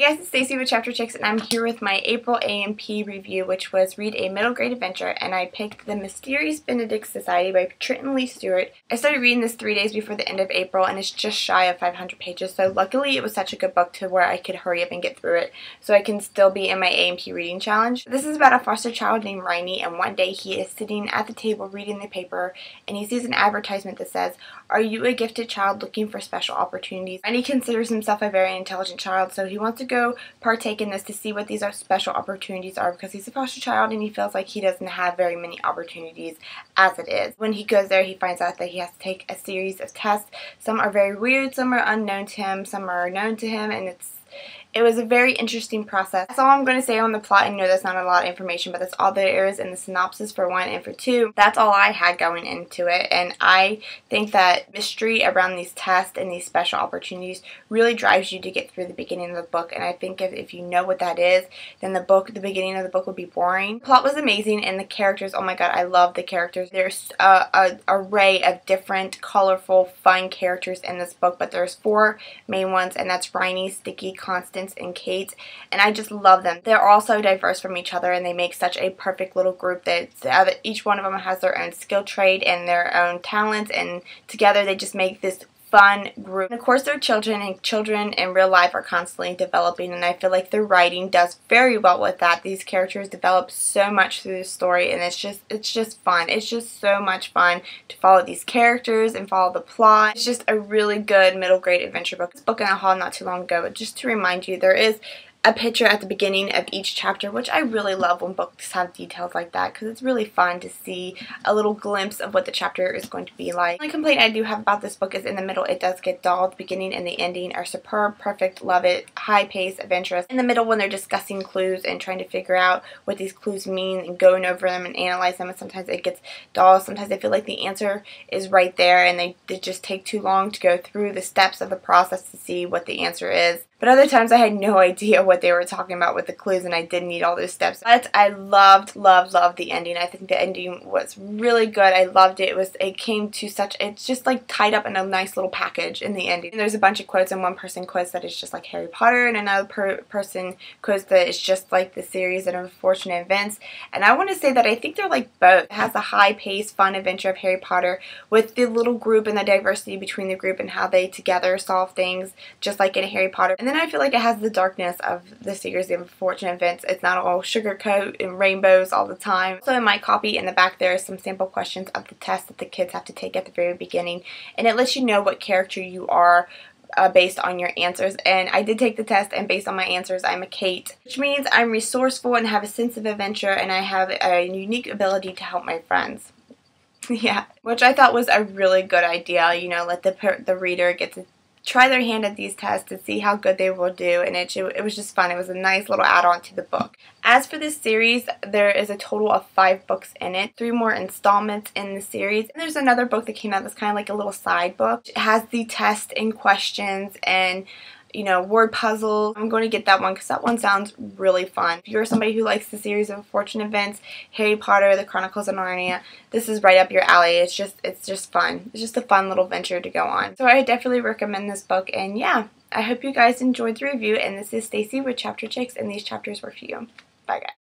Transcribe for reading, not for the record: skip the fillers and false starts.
Hey guys, it's Stacy with Chapter Chicks, and I'm here with my April A&P review, which was Read a Middle Grade Adventure, and I picked The Mysterious Bendict Society by Trenton Lee Stewart. I started reading this 3 days before the end of April, and it's just shy of 500 pages, so luckily it was such a good book to where I could hurry up and get through it, so I can still be in my A&P reading challenge. This is about a foster child named Riney, and one day he is sitting at the table reading the paper, and he sees an advertisement that says, "Are you a gifted child looking for special opportunities?" Riney considers himself a very intelligent child, so he wants to go partake in this to see what these special opportunities are because he's a foster child and he feels like he doesn't have very many opportunities as it is. When he goes there, he finds out that he has to take a series of tests. Some are very weird, some are unknown to him, some are known to him, and it was a very interesting process. That's all I'm going to say on the plot. I know that's not a lot of information, but that's all there is in the synopsis for 1, and for 2, that's all I had going into it. And I think that mystery around these tests and these special opportunities really drives you to get through the beginning of the book. And I think if you know what that is, then the beginning of the book would be boring. The plot was amazing, and the characters, oh my god, I love the characters. There's an array of different, colorful, fun characters in this book, but there's 4 main ones, and that's Riney, Sticky, Constance, and Kate, and I just love them. They're all so diverse from each other, and they make such a perfect little group that each one of them has their own skill trait and their own talents, and together they just make this fun group. And of course, they're children, and children in real life are constantly developing, and I feel like the writing does very well with that. These characters develop so much through the story, and it's just fun. It's just so much fun to follow these characters and follow the plot. It's just a really good middle grade adventure book. This book in a haul not too long ago, but just to remind you, there is a picture at the beginning of each chapter, which I really love when books have details like that because it's really fun to see a little glimpse of what the chapter is going to be like. The only complaint I do have about this book is in the middle it does get dull. The beginning and the ending are superb, perfect, love it, high pace, adventurous. In the middle when they're discussing clues and trying to figure out what these clues mean and going over them and analyze them, and sometimes it gets dull. Sometimes I feel like the answer is right there and they just take too long to go through the steps of the process to see what the answer is. But other times I had no idea what they were talking about with the clues, and I didn't need all those steps. But I loved the ending. I think the ending was really good. I loved it. It came to such, it's just like tied up in a nice little package in the ending. And there's a bunch of quotes, and one person quotes that it's just like Harry Potter, and another person quotes that it's just like the series of unfortunate events. And I want to say that I think they're like both. It has the high-paced, fun adventure of Harry Potter with the little group and the diversity between the group and how they together solve things, just like in Harry Potter. And then I feel like it has the darkness of the series of unfortunate events. It's not all sugarcoat and rainbows all the time. So in my copy in the back there are some sample questions of the test that the kids have to take at the very beginning, and it lets you know what character you are based on your answers. And I did take the test, and based on my answers I'm a Kate, which means I'm resourceful and have a sense of adventure, and I have a unique ability to help my friends. Yeah, which I thought was a really good idea. You know, let the reader get to try their hand at these tests and see how good they will do, and it was just fun. It was a nice little add-on to the book. As for this series, there is a total of 5 books in it, 3 more installments in the series, and there's another book that came out that's kind of like a little side book. It has the test and questions and, you know, word puzzles. I'm going to get that one because that one sounds really fun. If you're somebody who likes the series of unfortunate events, Harry Potter, The Chronicles of Narnia, this is right up your alley. It's just fun. It's just a fun little venture to go on. So I definitely recommend this book, and yeah, I hope you guys enjoyed the review, and this is Stacy with Chapter Chicks, and these chapters were for you. Bye guys.